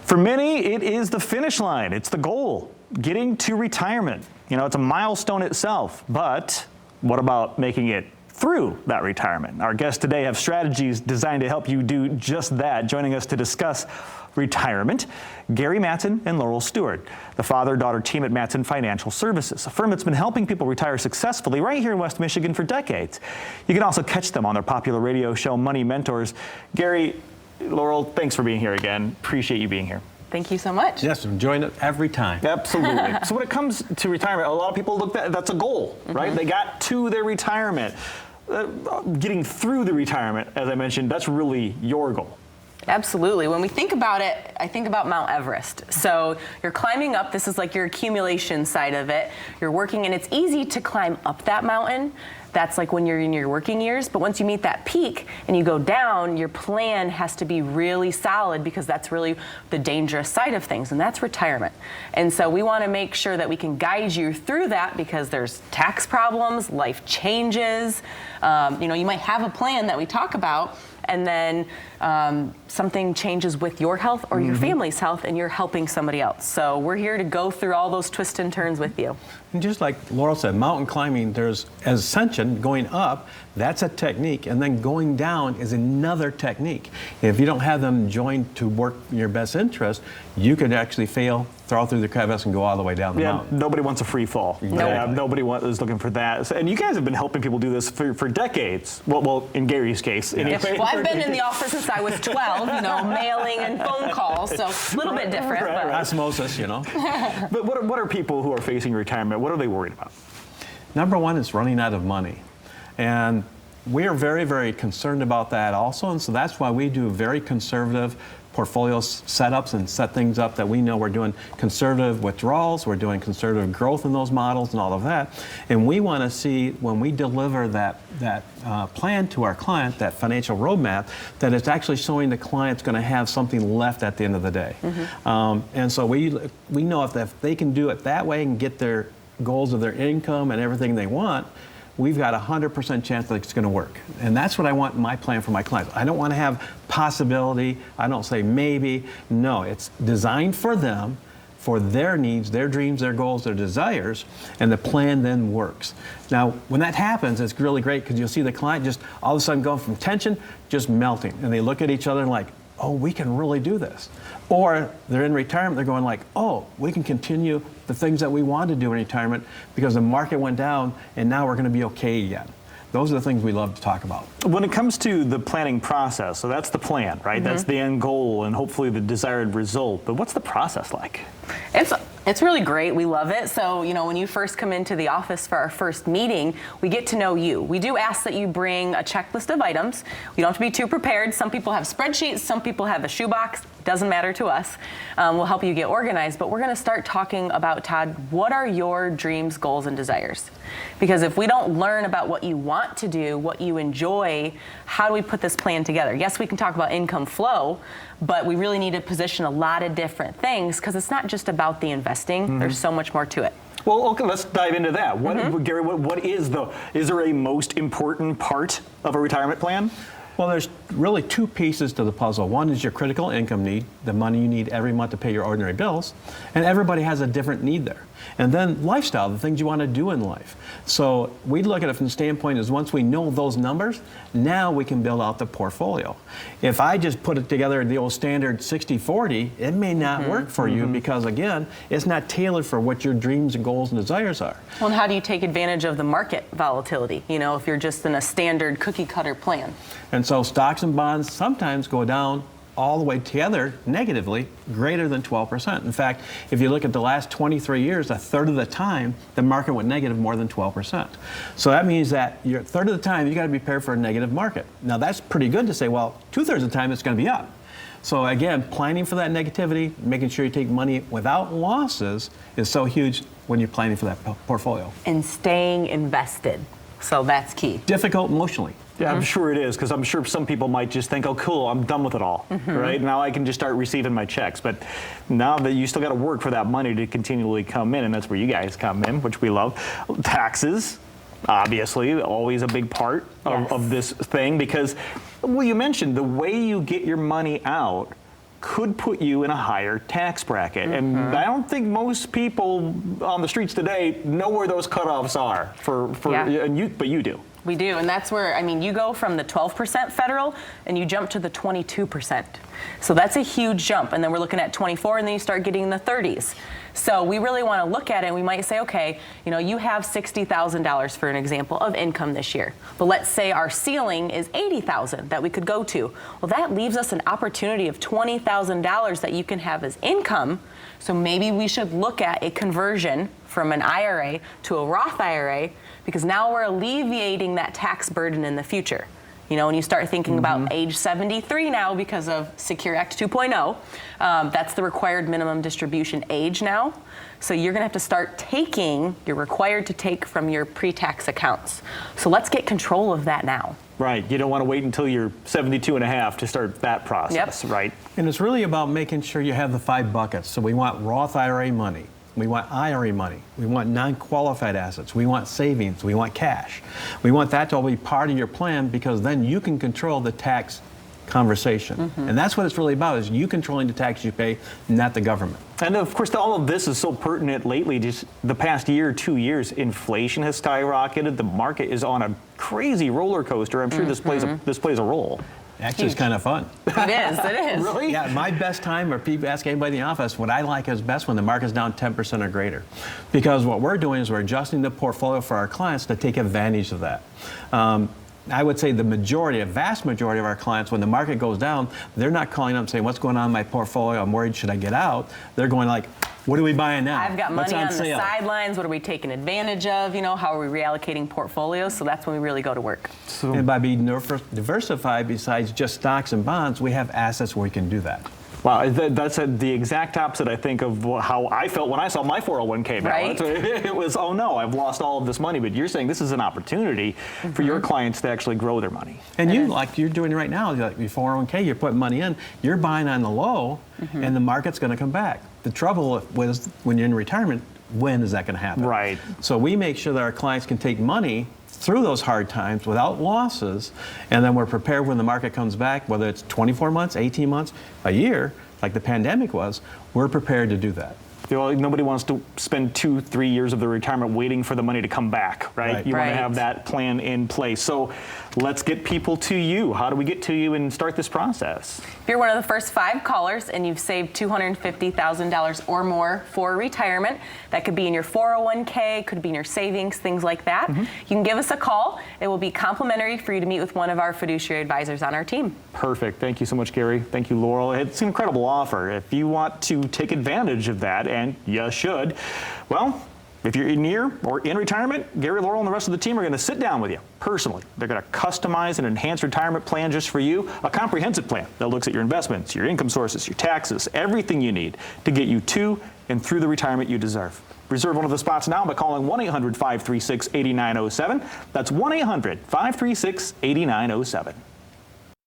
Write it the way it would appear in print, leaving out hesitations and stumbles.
For many, it is the finish line. It's the goal, getting to retirement. You know, it's a milestone itself, but what about making it through that retirement? Our guests today have strategies designed to help you do just that. Joining us to discuss retirement, Gary Mattson and Laurel Steward, the father-daughter team at Mattson Financial Services, a firm that's been helping people retire successfully right here in West Michigan for decades. You can also catch them on their popular radio show, Money Mentors. Gary, Laurel, thanks for being here again. Appreciate you being here. Thank you so much. Yes, I'm enjoying it every time. Absolutely. So when it comes to retirement, a lot of people look at that's a goal, right? They got to their retirement. Getting through the retirement, as I mentioned, that's really your goal. Absolutely. When we think about it, I think about Mount Everest. So you're climbing up. This is like your accumulation side of it. You're working, and it's easy to climb up that mountain. That's like when you're in your working years. But once you meet that peak and you go down, your plan has to be really solid, because that's really the dangerous side of things, and that's retirement. And so we want to make sure that we can guide you through that, because there's tax problems, life changes. You might have a plan that we talk about, and then something changes with your health or your family's health, and you're helping somebody else. So we're here to go through all those twists and turns with you. And just like Laurel said, mountain climbing, there's ascension, going up, that's a technique, and then going down is another technique. If you don't have them joined to work in your best interest, you could actually fail, throw through the crevice, and go all the way down the mountain. Nobody wants a free fall. Exactly. Nobody is looking for that. And you guys have been helping people do this for decades. Well, in Gary's case. Anyway. Well, I've been in the office since I was 12, mailing and phone calls, so a little bit different. Right. Osmosis, But what are people who are facing retirement, what are they worried about? Number one is running out of money. And we are very, very concerned about that also. And so that's why we do very conservative portfolio setups and set things up that we know we're doing conservative withdrawals, we're doing conservative growth in those models and all of that. And we want to see, when we deliver that plan to our client, that financial roadmap, that it's actually showing the client's going to have something left at the end of the day. And so we know if they can do it that way and get their goals of their income and everything they want, we've got a 100% chance that it's going to work. And that's what I want in my plan for my clients. I don't want to have possibility. I don't say maybe. No, it's designed for them, for their needs, their dreams, their goals, their desires, and the plan then works. Now, when that happens, it's really great, because you'll see the client just all of a sudden going from tension, just melting. And they look at each other and like, oh, we can really do this. Or they're in retirement, they're going like, oh, we can continue the things that we want to do in retirement because the market went down and now we're going to be okay again. Those are the things we love to talk about. When it comes to the planning process, so that's the plan, right? That's the end goal and hopefully the desired result. But what's the process like? It's really great. We love it. So, when you first come into the office for our first meeting, we get to know you. We do ask that you bring a checklist of items. You don't have to be too prepared. Some people have spreadsheets. Some people have a shoebox. Doesn't matter to us. We'll help you get organized. But we're going to start talking about, Todd, what are your dreams, goals, and desires? Because if we don't learn about what you want to do, what you enjoy, how do we put this plan together? Yes, we can talk about income flow, but we really need to position a lot of different things, because it's not just about the investing. There's so much more to it. Well, okay, let's dive into that. Gary, what is there a most important part of a retirement plan? Well, there's really two pieces to the puzzle. One is your critical income need, the money you need every month to pay your ordinary bills, and everybody has a different need there. And then lifestyle, the things you want to do in life. So we look at it from the standpoint is once we know those numbers, now we can build out the portfolio. If I just put it together the old standard 60-40, it may not work for you, because again, it's not tailored for what your dreams and goals and desires are. Well, and how do you take advantage of the market volatility, if you're just in a standard cookie cutter plan? And so stocks and bonds sometimes go down all the way together negatively, greater than 12%. In fact, if you look at the last 23 years, a third of the time, the market went negative more than 12%. So that means that a third of the time, you got to be prepared for a negative market. Now that's pretty good to say, well, 2/3 of the time it's going to be up. So again, planning for that negativity, making sure you take money without losses is so huge when you're planning for that portfolio. And staying invested. So that's key. Difficult emotionally. Yeah, I'm sure it is, because I'm sure some people might just think, oh, cool, I'm done with it all, right? Now I can just start receiving my checks. But now that you still got to work for that money to continually come in, and that's where you guys come in, which we love. Taxes, obviously, always a big part of this thing, because, well, you mentioned the way you get your money out could put you in a higher tax bracket. And I don't think most people on the streets today know where those cutoffs are but you do. We do, and that's where, I mean, you go from the 12% federal and you jump to the 22%. So that's a huge jump, and then we're looking at 24, and then you start getting in the 30s. So we really want to look at it, and we might say, okay, you know, you have $60,000 for an example of income this year, but let's say our ceiling is $80,000 that we could go to. Well, that leaves us an opportunity of $20,000 that you can have as income. So maybe we should look at a conversion from an IRA to a Roth IRA, because now we're alleviating that tax burden in the future. You know, when you start thinking about age 73 now because of Secure Act 2.0, that's the required minimum distribution age now. So you're going to have to start taking, you're required to take from your pre-tax accounts. So let's get control of that now. Right. You don't want to wait until you're 72 and a half to start that process, right? And it's really about making sure you have the 5 buckets. So we want Roth IRA money. We want IRA money. We want non-qualified assets. We want savings. We want cash. We want that to all be part of your plan, because then you can control the tax conversation. And that's what it's really about, is you controlling the tax you pay, not the government. And of course, all of this is so pertinent lately. Just the past year, 2 years, inflation has skyrocketed. The market is on a crazy roller coaster. I'm sure this plays a role. Actually, it's kind of fun. It is. Really? Yeah, my best time, or people ask anybody in the office, what I like is best when the market's down 10% or greater. Because what we're doing is we're adjusting the portfolio for our clients to take advantage of that. I would say the majority, a vast majority of our clients, when the market goes down, they're not calling up saying, what's going on in my portfolio? I'm worried, should I get out? They're going like, what are we buying now? I've got money on the sale? sidelines. What are we taking advantage of? You know, how are we reallocating portfolios? So that's when we really go to work. And by being diversified, besides just stocks and bonds, we have assets where we can do that. Wow, that's the exact opposite, I think, of how I felt when I saw my 401k balance. Right. It was, oh no, I've lost all of this money. But you're saying this is an opportunity for your clients to actually grow their money. And you, like you're doing right now, like your 401k, you're putting money in, you're buying on the low, and the market's going to come back. The trouble was, when you're in retirement, when is that going to happen? Right. So we make sure that our clients can take money through those hard times without losses, and then we're prepared when the market comes back, whether it's 24 months, 18 months, a year, like the pandemic was, we're prepared to do that. Nobody wants to spend 2-3 years of their retirement waiting for the money to come back, right? You want to have that plan in place. So let's get people to you. How do we get to you and start this process? If you're one of the first 5 callers and you've saved $250,000 or more for retirement, that could be in your 401k, could be in your savings, things like that. You can give us a call. It will be complimentary for you to meet with one of our fiduciary advisors on our team. Perfect. Thank you so much, Gary. Thank you, Laurel. It's an incredible offer. If you want to take advantage of that, and you should, well, if you're near or in retirement, Gary, Laurel, and the rest of the team are going to sit down with you personally. They're going to customize an enhanced retirement plan just for you, a comprehensive plan that looks at your investments, your income sources, your taxes, everything you need to get you to and through the retirement you deserve. Reserve one of the spots now by calling 1-800-536-8907. That's 1-800-536-8907.